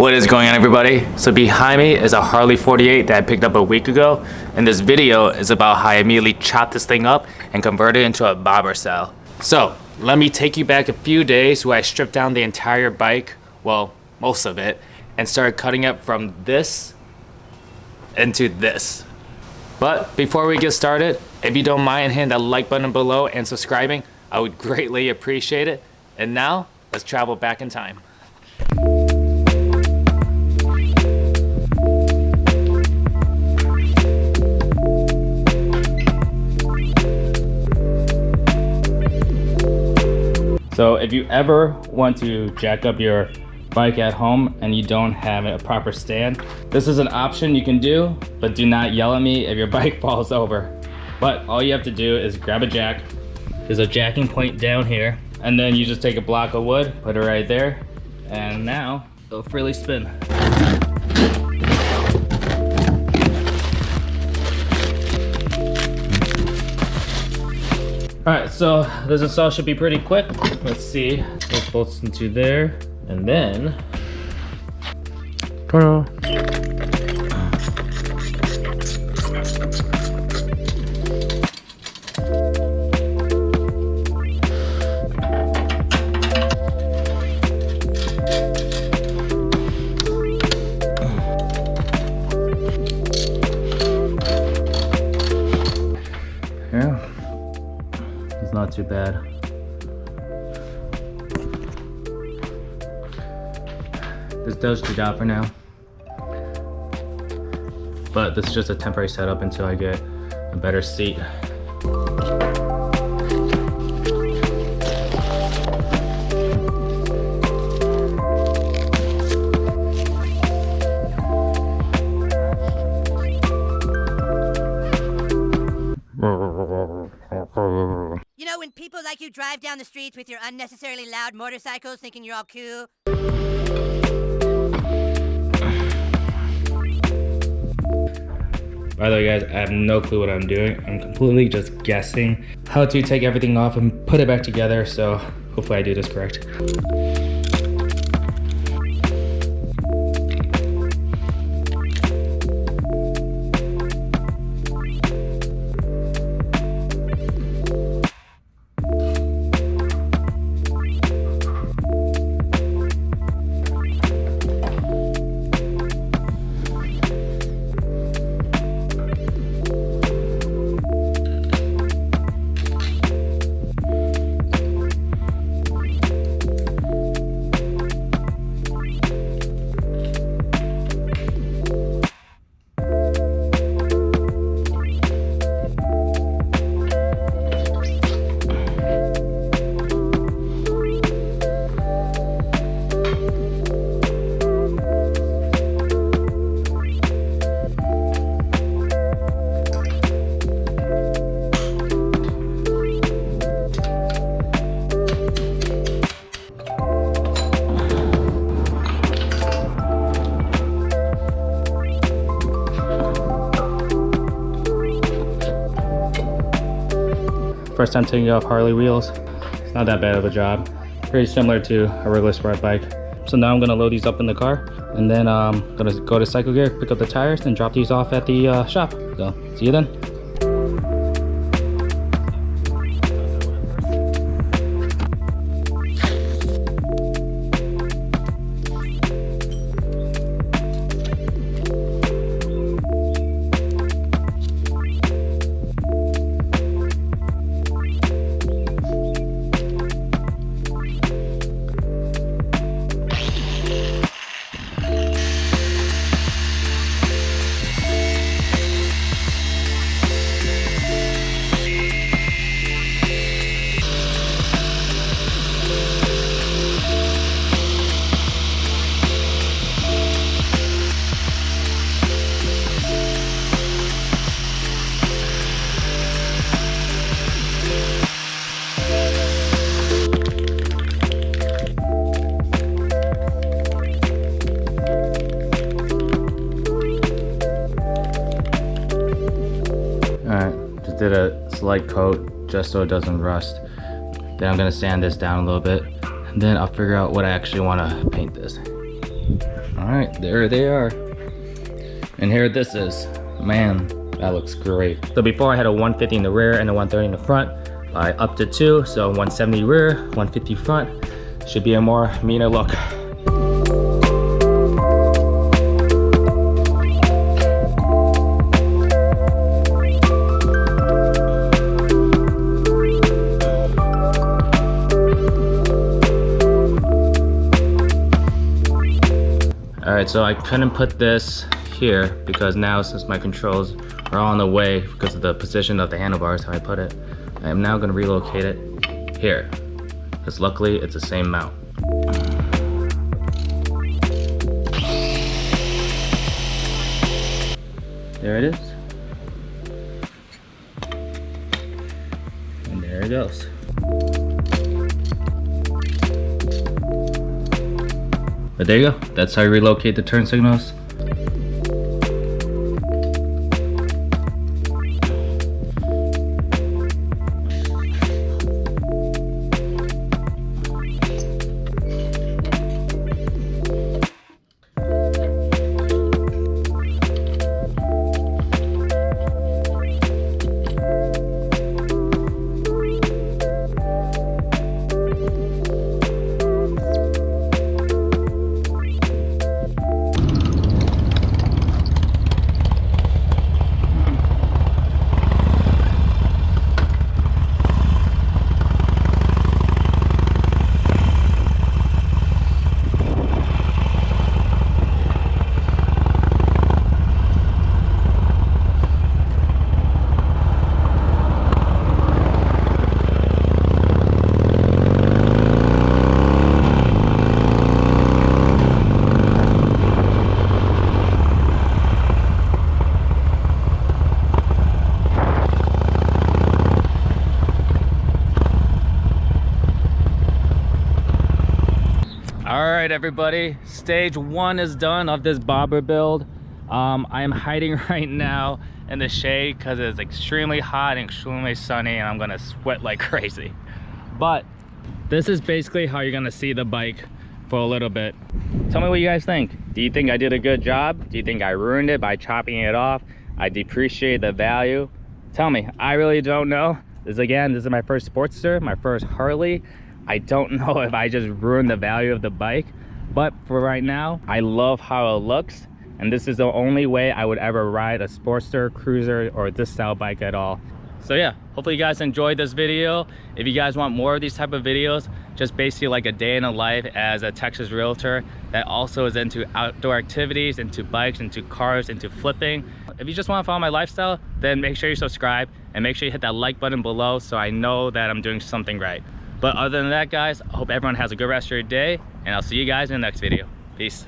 What is going on, everybody? So behind me is a Harley 48 that I picked up a week ago, and this video is about how I immediately chopped this thing up and converted it into a bobber cell. So let me take you back a few days where I stripped down the entire bike, well, most of it, and started cutting it from this into this. But before we get started, if you don't mind hitting that like button below and subscribing, I would greatly appreciate it. And now, let's travel back in time. So if you ever want to jack up your bike at home and you don't have a proper stand, this is an option you can do, but do not yell at me if your bike falls over. But all you have to do is grab a jack. There's a jacking point down here, and then you just take a block of wood, put it right there, and now it'll freely spin. Alright, so this install should be pretty quick. Let's see. Those bolts into there, and then ta-da. Yeah. It's not too bad. This does the job for now, but this is just a temporary setup until I get a better seat. You know, when people like you drive down the streets with your unnecessarily loud motorcycles thinking you're all cool. By the way, guys, I have no clue what I'm doing. I'm completely just guessing how to take everything off and put it back together, so hopefully I do this correct. First time taking off Harley wheels. It's not that bad of a job. Pretty similar to a regular sport bike. So now I'm gonna load these up in the car, and then I'm gonna go to Cycle Gear, pick up the tires, and drop these off at the shop. So see you then. did a slight coat just so it doesn't rust. Then I'm gonna sand this down a little bit, and then I'll figure out what I actually want to paint this. All right, there they are. And here this is. Man, that looks great. So before I had a 150 in the rear and a 130 in the front. I upped it too, so 170 rear, 150 front. Should be a more meaner look. All right, so I couldn't put this here because now since my controls are all in the way because of the position of the handlebars, how I put it, I am now gonna relocate it here. Because luckily it's the same mount. There it is. And there it goes. But there you go. That's how you relocate the turn signals. All right, everybody, stage 1 is done of this bobber build. I am hiding right now in the shade because it's extremely hot and extremely sunny and I'm gonna sweat like crazy. But this is basically how you're gonna see the bike for a little bit. Tell me what you guys think. Do you think I did a good job? Do you think I ruined it by chopping it off? I depreciate the value? Tell me, I really don't know. This is my first Sportster, my first Harley. I don't know if I just ruined the value of the bike, but for right now, I love how it looks, and this is the only way I would ever ride a Sportster, cruiser, or this style bike at all. So yeah, hopefully you guys enjoyed this video. If you guys want more of these type of videos, just basically like a day in a life as a Texas realtor that also is into outdoor activities, into bikes, into cars, into flipping. If you just want to follow my lifestyle, then make sure you subscribe and make sure you hit that like button below so I know that I'm doing something right. But other than that, guys, I hope everyone has a good rest of your day, and I'll see you guys in the next video. Peace.